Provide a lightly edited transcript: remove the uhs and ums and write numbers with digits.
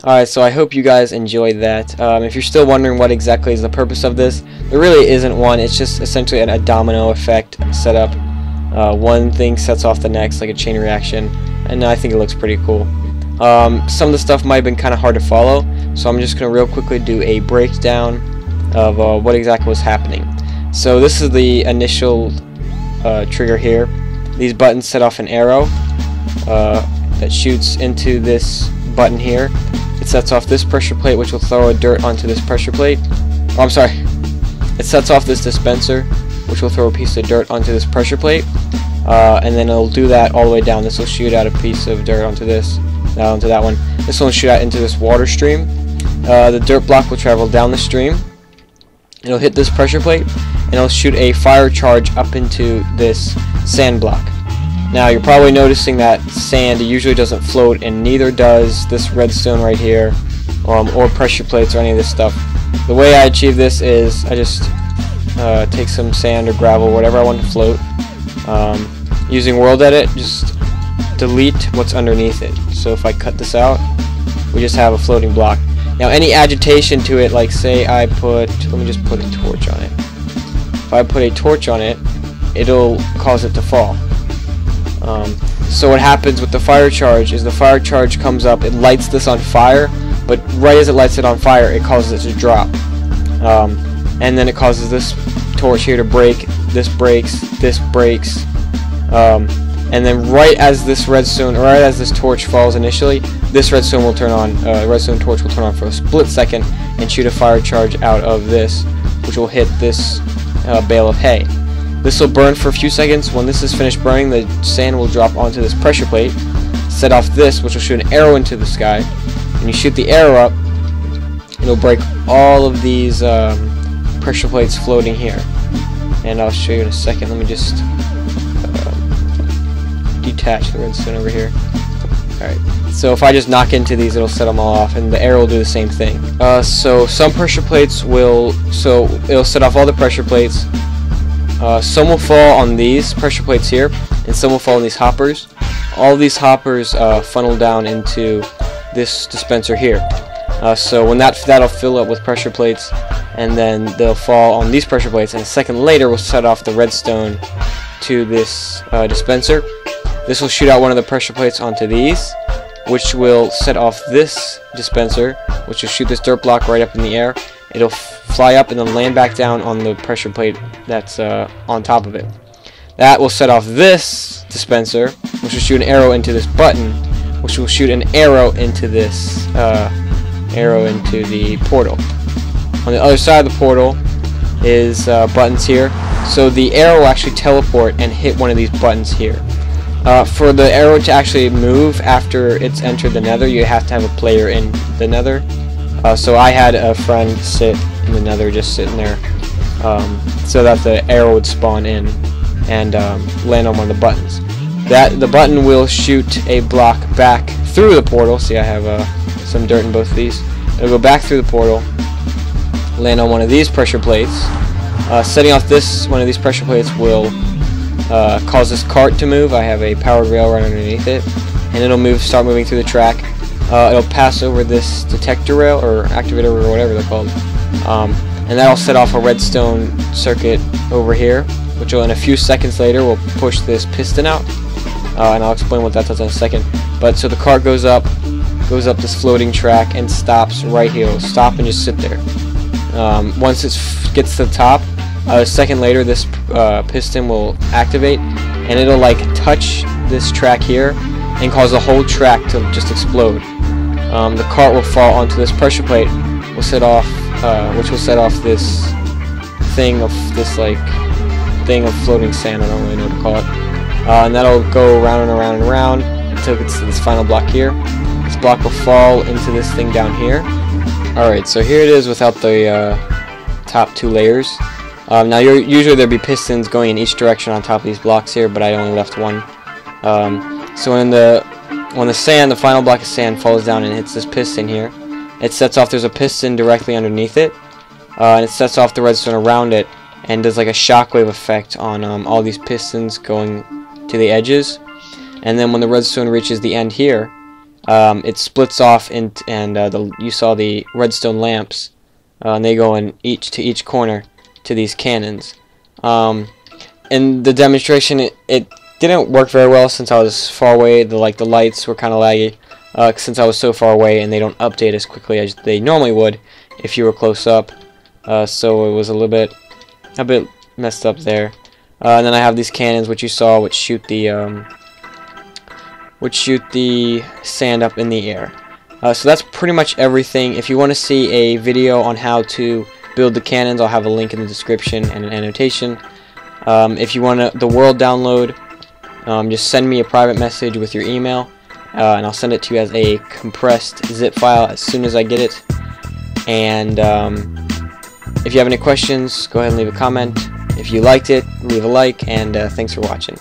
Alright, so I hope you guys enjoyed that. If you're still wondering what exactly is the purpose of this, there really isn't one. It's just essentially a domino effect set up. One thing sets off the next, like a chain reaction, and I think it looks pretty cool. Some of the stuff might have been kind of hard to follow, so I'm just going to real quickly do a breakdown of what exactly was happening. So this is the initial trigger here. These buttons set off an arrow that shoots into this button here. It sets off this pressure plate, which will throw a dirt onto this pressure plate. Oh, I'm sorry. It sets off this dispenser, which will throw a piece of dirt onto this pressure plate. And then it'll do that all the way down. This will shoot out a piece of dirt onto this, onto that one. This one will shoot out into this water stream. The dirt block will travel down the stream. It'll hit this pressure plate, and it'll shoot a fire charge up into this sand block. Now you're probably noticing that sand usually doesn't float, and neither does this redstone right here, or pressure plates or any of this stuff. The way I achieve this is I just take some sand or gravel, whatever I want to float. Using World Edit, just delete what's underneath it. So if I cut this out, we just have a floating block. Now any agitation to it, like say I put, let me just put a torch on it. If I put a torch on it, it'll cause it to fall. So what happens with the fire charge is the fire charge comes up, it lights this on fire, but right as it lights it on fire, it causes it to drop. And then it causes this torch here to break, this breaks, and then right as this redstone, or right as this torch falls initially, this redstone will turn on, redstone torch will turn on for a split second and shoot a fire charge out of this, which will hit this bale of hay. This will burn for a few seconds. When this is finished burning, the sand will drop onto this pressure plate, set off this, which will shoot an arrow into the sky. When you shoot the arrow up, it'll break all of these pressure plates floating here. And I'll show you in a second. Let me just detach the redstone over here. Alright, so if I just knock into these, it'll set them all off, and the arrow will do the same thing. So some pressure plates will, it'll set off all the pressure plates. Some will fall on these pressure plates here, and some will fall on these hoppers. All these hoppers funnel down into this dispenser here. So when that'll fill up with pressure plates, and then they'll fall on these pressure plates, and a second later we'll set off the redstone to this dispenser. This will shoot out one of the pressure plates onto these, which will set off this dispenser, which will shoot this dirt block right up in the air. It'll fly up and then land back down on the pressure plate that's on top of it. That will set off this dispenser, which will shoot an arrow into this button, which will shoot an arrow into this into the portal. On the other side of the portal is buttons here, so the arrow will actually teleport and hit one of these buttons here. For the arrow to actually move after it's entered the nether, you have to have a player in the nether. So I had a friend sit in the nether, just sitting there, so that the arrow would spawn in and land on one of the buttons. The button will shoot a block back through the portal. See, I have some dirt in both of these. It'll go back through the portal, land on one of these pressure plates. Setting off one of these pressure plates will cause this cart to move. I have a powered rail right underneath it, and it'll start moving through the track. It'll pass over this detector rail, or activator, or whatever they're called, and that'll set off a redstone circuit over here, which will, in a few seconds later, will push this piston out, and I'll explain what that does in a second. But so the cart goes up this floating track and stops right here. It'll stop and just sit there. Once it gets to the top, a second later, this piston will activate, and it'll like touch this track here and cause the whole track to just explode. The cart will fall onto this pressure plate, which will set off this thing of floating sand. I don't really know what to call it. And that'll go around and around and around until it gets to this final block here. This block will fall into this thing down here. Alright, so here it is without the top 2 layers. Now usually there'd be pistons going in each direction on top of these blocks here, but I only left one. So when the final block of sand falls down and hits this piston here, it sets off. There's a piston directly underneath it, and it sets off the redstone around it, and does like a shockwave effect on all these pistons going to the edges. And then when the redstone reaches the end here, it splits off, and you saw the redstone lamps, and they go in to each corner to these cannons. In the demonstration, it didn't work very well since I was far away. The lights were kind of laggy since I was so far away, and they don't update as quickly as they normally would if you were close up. So it was a bit messed up there. And then I have these cannons, which you saw, which shoot the sand up in the air. So that's pretty much everything. If you want to see a video on how to build the cannons, I'll have a link in the description and an annotation. If you want the world download, just send me a private message with your email, and I'll send it to you as a compressed zip file as soon as I get it. And if you have any questions, go ahead and leave a comment. If you liked it, leave a like, and thanks for watching.